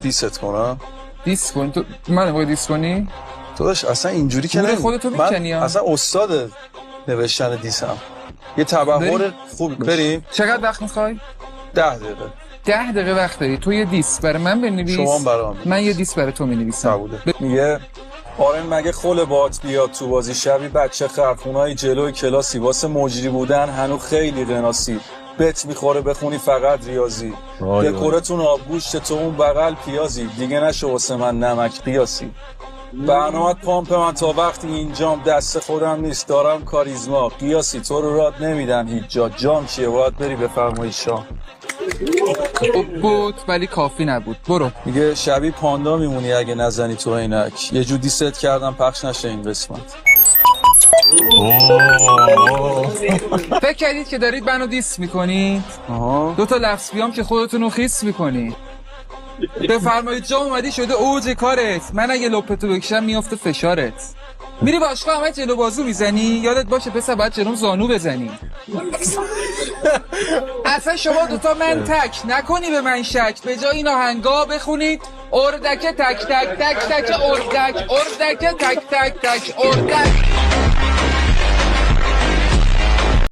دیست کنم. دیس کن تو، من باید دیس کنی؟ تو داشت اصلا اینجوری که نه خودتو میکنی من اصلا استاد نوشتن دیسم. یه تبحر خوب بریم. چقدر وقت میخوای؟ 10 دقیقه. 10 دقیقه وقت داری. تو یه دیس برای من بنویس، شما برام من یه دیس برای تو می‌نویسم. میگه آره مگه خل بات بیاد تو بازی شبی بچه خرخونای جلوی کلاسی واسه مجری بودن هنو خیلی قناسی بت میخوره بخونی فقط ریاضی دکورتون آبگوشت تو اون بغل پیازی دیگه نشو واسه من نمک پیاسی برنامت پامپ من تا وقتی اینجام دست خودم نیست دارم کاریزما قیاسی تو رو راد نمیدن هیچ جا جام چیه باید بری بفرمایی شام بود ولی کافی نبود. برو. میگه شبیه پاندا میمونی اگه نزنی تو عینک یه جور دیست کردم پخش نشه این قسمت. فکر کردید که دارید منو دیس میکنید؟ دو تا لفظ بیام که خودتون رو خیس میکنید. بفرمایید جا اومدی شده اوج کارت. من اگه لپتو بکشم میافته فشارت. میری باشگاه همه جلو بازو میزنی؟ یادت باشه پسر باید جلوم زانو بزنی. اصلا شما دوتا من تک نکنی به من شک. به جای این آهنگا بخونید اردک تک تک تک تک اردک اردک تک تک تک اردک.